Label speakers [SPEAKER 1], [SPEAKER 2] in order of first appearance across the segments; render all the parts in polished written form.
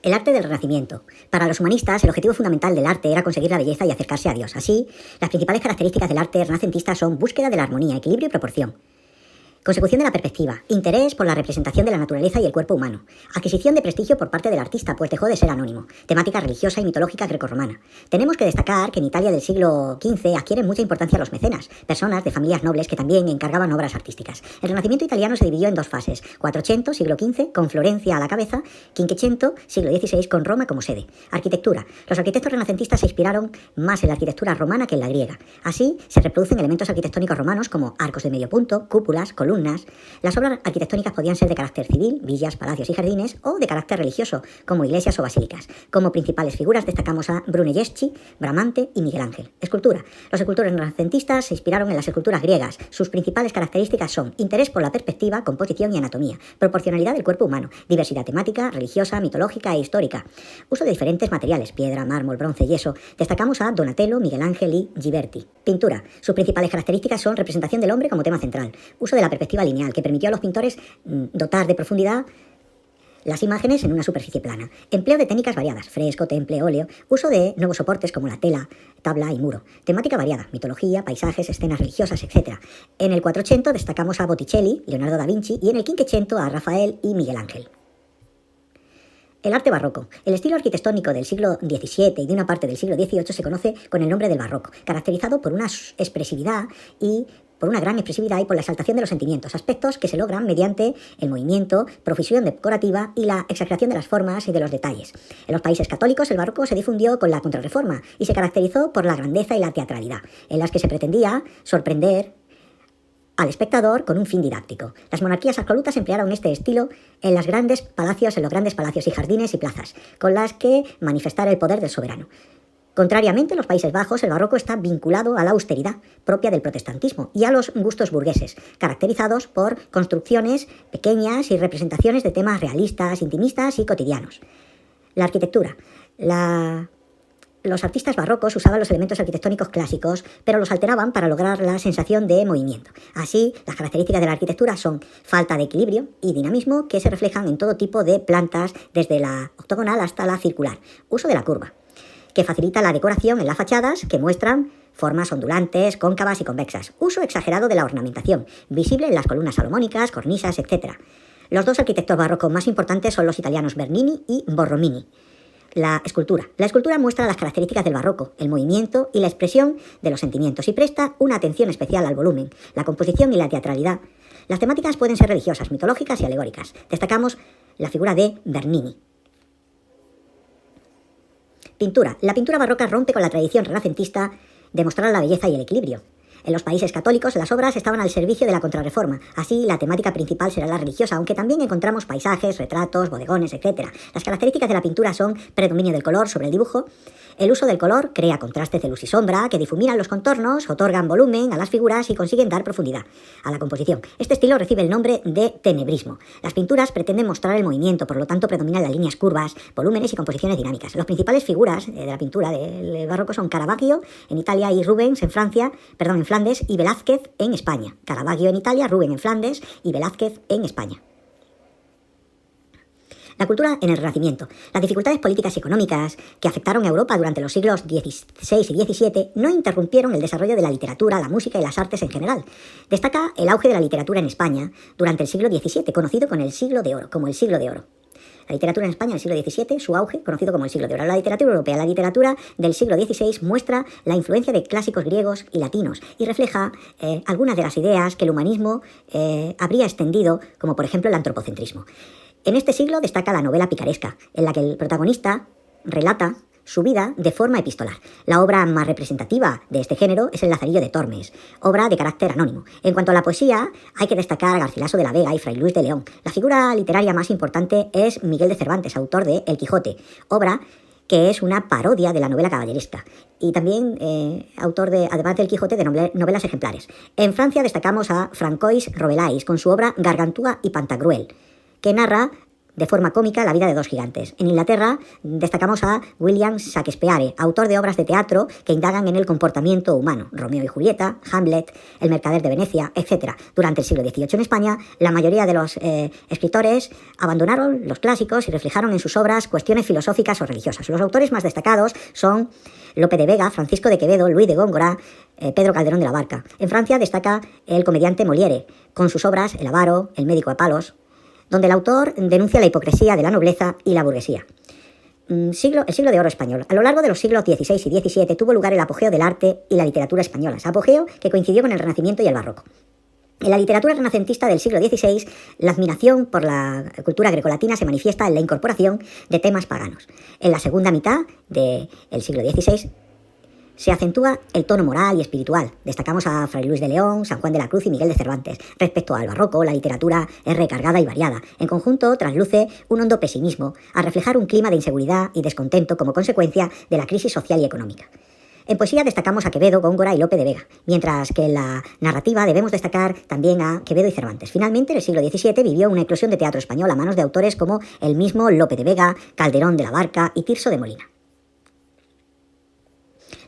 [SPEAKER 1] El arte del Renacimiento. Para los humanistas, el objetivo fundamental del arte era conseguir la belleza y acercarse a Dios. Así, las principales características del arte renacentista son búsqueda de la armonía, equilibrio y proporción. Consecución de la perspectiva, interés por la representación de la naturaleza y el cuerpo humano, adquisición de prestigio por parte del artista, pues dejó de ser anónimo, temática religiosa y mitológica grecorromana. Tenemos que destacar que en Italia del siglo XV adquieren mucha importancia los mecenas, personas de familias nobles que también encargaban obras artísticas. El Renacimiento italiano se dividió en dos fases: Quattrocento, siglo XV, con Florencia a la cabeza; Cinquecento, siglo XVI, con Roma como sede. Arquitectura. Los arquitectos renacentistas se inspiraron más en la arquitectura romana que en la griega. Así, se reproducen elementos arquitectónicos romanos como arcos de medio punto, cúpulas, columnas. Las obras arquitectónicas podían ser de carácter civil, villas, palacios y jardines, o de carácter religioso, como iglesias o basílicas. Como principales figuras destacamos a Brunelleschi, Bramante y Miguel Ángel. Escultura. Los escultores renacentistas se inspiraron en las esculturas griegas. Sus principales características son interés por la perspectiva, composición y anatomía, proporcionalidad del cuerpo humano, diversidad temática, religiosa, mitológica e histórica, uso de diferentes materiales, piedra, mármol, bronce, yeso. Destacamos a Donatello, Miguel Ángel y Ghiberti. Pintura. Sus principales características son representación del hombre como tema central, uso de la perspectiva lineal, que permitió a los pintores dotar de profundidad las imágenes en una superficie plana. Empleo de técnicas variadas: fresco, temple, óleo. Uso de nuevos soportes como la tela, tabla y muro. Temática variada: mitología, paisajes, escenas religiosas, etc. En el Quattrocento destacamos a Botticelli, Leonardo da Vinci, y en el Cinquecento a Rafael y Miguel Ángel. El arte barroco. El estilo arquitectónico del siglo XVII y de una parte del siglo XVIII se conoce con el nombre del barroco, caracterizado por una expresividad y por una gran expresividad y por la exaltación de los sentimientos, aspectos que se logran mediante el movimiento, profusión decorativa y la exageración de las formas y de los detalles. En los países católicos, el barroco se difundió con la Contrarreforma y se caracterizó por la grandeza y la teatralidad, en las que se pretendía sorprender al espectador con un fin didáctico. Las monarquías absolutas emplearon este estilo en los grandes palacios y jardines y plazas, con las que manifestar el poder del soberano. Contrariamente, en los Países Bajos, el barroco está vinculado a la austeridad propia del protestantismo y a los gustos burgueses, caracterizados por construcciones pequeñas y representaciones de temas realistas, intimistas y cotidianos. La arquitectura. Los artistas barrocos usaban los elementos arquitectónicos clásicos, pero los alteraban para lograr la sensación de movimiento. Así, las características de la arquitectura son falta de equilibrio y dinamismo, que se reflejan en todo tipo de plantas, desde la octogonal hasta la circular. Uso de la curva, que facilita la decoración en las fachadas, que muestran formas ondulantes, cóncavas y convexas. Uso exagerado de la ornamentación, visible en las columnas salomónicas, cornisas, etc. Los dos arquitectos barrocos más importantes son los italianos Bernini y Borromini. La escultura. La escultura muestra las características del barroco, el movimiento y la expresión de los sentimientos, y presta una atención especial al volumen, la composición y la teatralidad. Las temáticas pueden ser religiosas, mitológicas y alegóricas. Destacamos la figura de Bernini. Pintura. La pintura barroca rompe con la tradición renacentista de mostrar la belleza y el equilibrio. En los países católicos, las obras estaban al servicio de la Contrarreforma. Así, la temática principal será la religiosa, aunque también encontramos paisajes, retratos, bodegones, etc. Las características de la pintura son predominio del color sobre el dibujo. El uso del color crea contrastes de luz y sombra que difuminan los contornos, otorgan volumen a las figuras y consiguen dar profundidad a la composición. Este estilo recibe el nombre de tenebrismo. Las pinturas pretenden mostrar el movimiento, por lo tanto predominan las líneas curvas, volúmenes y composiciones dinámicas. Las principales figuras de la pintura del barroco son Caravaggio en Italia y Rubens en Flandes y Velázquez en España. Caravaggio en Italia, Rubens en Flandes y Velázquez en España. La cultura en el Renacimiento. Las dificultades políticas y económicas que afectaron a Europa durante los siglos XVI y XVII no interrumpieron el desarrollo de la literatura, la música y las artes en general. Destaca el auge de la literatura en España durante el siglo XVII, conocido como el Siglo de Oro. La literatura en España en el siglo XVII, su auge, conocido como el Siglo de Oro. La literatura europea. La literatura del siglo XVI muestra la influencia de clásicos griegos y latinos y refleja algunas de las ideas que el humanismo habría extendido, como por ejemplo el antropocentrismo. En este siglo destaca la novela picaresca, en la que el protagonista relata su vida de forma epistolar. La obra más representativa de este género es El Lazarillo de Tormes, obra de carácter anónimo. En cuanto a la poesía, hay que destacar a Garcilaso de la Vega y Fray Luis de León. La figura literaria más importante es Miguel de Cervantes, autor de El Quijote, obra que es una parodia de la novela caballeresca, y también autor, además del Quijote, de novelas ejemplares. En Francia destacamos a Francois Rabelais con su obra Gargantúa y Pantagruel, que narra de forma cómica la vida de dos gigantes. En Inglaterra destacamos a William Shakespeare, autor de obras de teatro que indagan en el comportamiento humano, Romeo y Julieta, Hamlet, El mercader de Venecia, etc. Durante el siglo XVIII en España, la mayoría de los escritores abandonaron los clásicos y reflejaron en sus obras cuestiones filosóficas o religiosas. Los autores más destacados son Lope de Vega, Francisco de Quevedo, Luis de Góngora, Pedro Calderón de la Barca. En Francia destaca el comediante Molière, con sus obras El avaro, El médico a palos, donde el autor denuncia la hipocresía de la nobleza y la burguesía. El siglo de oro español. A lo largo de los siglos XVI y XVII tuvo lugar el apogeo del arte y la literatura españolas, apogeo que coincidió con el Renacimiento y el Barroco. En la literatura renacentista del siglo XVI, la admiración por la cultura grecolatina se manifiesta en la incorporación de temas paganos. En la segunda mitad del siglo XVI, se acentúa el tono moral y espiritual. Destacamos a Fray Luis de León, San Juan de la Cruz y Miguel de Cervantes. Respecto al barroco, la literatura es recargada y variada. En conjunto, trasluce un hondo pesimismo, a reflejar un clima de inseguridad y descontento como consecuencia de la crisis social y económica. En poesía destacamos a Quevedo, Góngora y Lope de Vega, mientras que en la narrativa debemos destacar también a Quevedo y Cervantes. Finalmente, en el siglo XVII vivió una eclosión de teatro español a manos de autores como el mismo Lope de Vega, Calderón de la Barca y Tirso de Molina.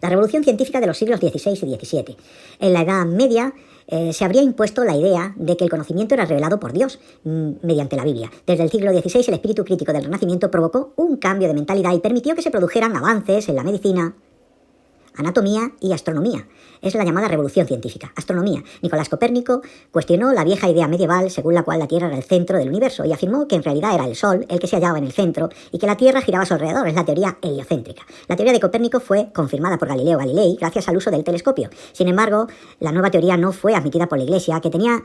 [SPEAKER 1] La revolución científica de los siglos XVI y XVII. En la Edad Media se habría impuesto la idea de que el conocimiento era revelado por Dios mediante la Biblia. Desde el siglo XVI el espíritu crítico del Renacimiento provocó un cambio de mentalidad y permitió que se produjeran avances en la medicina, anatomía y astronomía. Es la llamada revolución científica. Astronomía. Nicolás Copérnico cuestionó la vieja idea medieval según la cual la Tierra era el centro del universo y afirmó que en realidad era el Sol el que se hallaba en el centro y que la Tierra giraba a su alrededor. Es la teoría heliocéntrica. La teoría de Copérnico fue confirmada por Galileo Galilei gracias al uso del telescopio. Sin embargo, la nueva teoría no fue admitida por la Iglesia, que tenía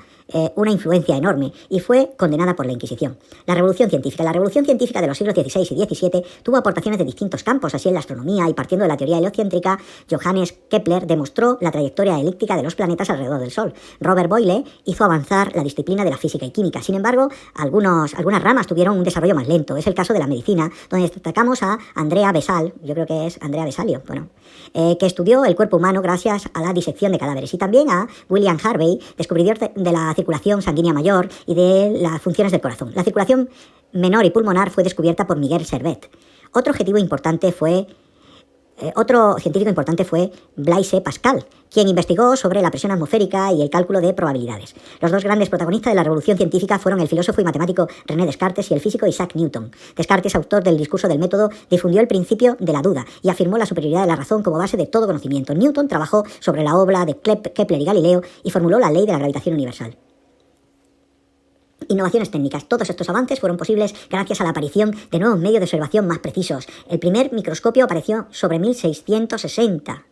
[SPEAKER 1] una influencia enorme, y fue condenada por la Inquisición. La revolución científica. La revolución científica de los siglos XVI y XVII tuvo aportaciones de distintos campos, así en la astronomía, y partiendo de la teoría heliocéntrica, Johannes Kepler demostró la trayectoria elíptica de los planetas alrededor del Sol. Robert Boyle hizo avanzar la disciplina de la física y química. Sin embargo, algunas ramas tuvieron un desarrollo más lento. Es el caso de la medicina, donde destacamos a Andrea Vesal, yo creo que es Andrea Vesalio, que estudió el cuerpo humano gracias a la disección de cadáveres, y también a William Harvey, descubridor de la circulación sanguínea mayor y de las funciones del corazón. La circulación menor y pulmonar fue descubierta por Miguel Servet. Otro científico importante fue Blaise Pascal, quien investigó sobre la presión atmosférica y el cálculo de probabilidades. Los dos grandes protagonistas de la revolución científica fueron el filósofo y matemático René Descartes y el físico Isaac Newton. Descartes, autor del discurso del método, difundió el principio de la duda y afirmó la superioridad de la razón como base de todo conocimiento. Newton trabajó sobre la obra de Kepler y Galileo y formuló la ley de la gravitación universal. Innovaciones técnicas. Todos estos avances fueron posibles gracias a la aparición de nuevos medios de observación más precisos. El primer microscopio apareció sobre 1660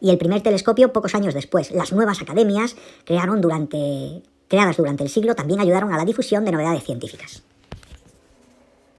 [SPEAKER 1] y el primer telescopio pocos años después. Las nuevas academias creadas durante el siglo también ayudaron a la difusión de novedades científicas.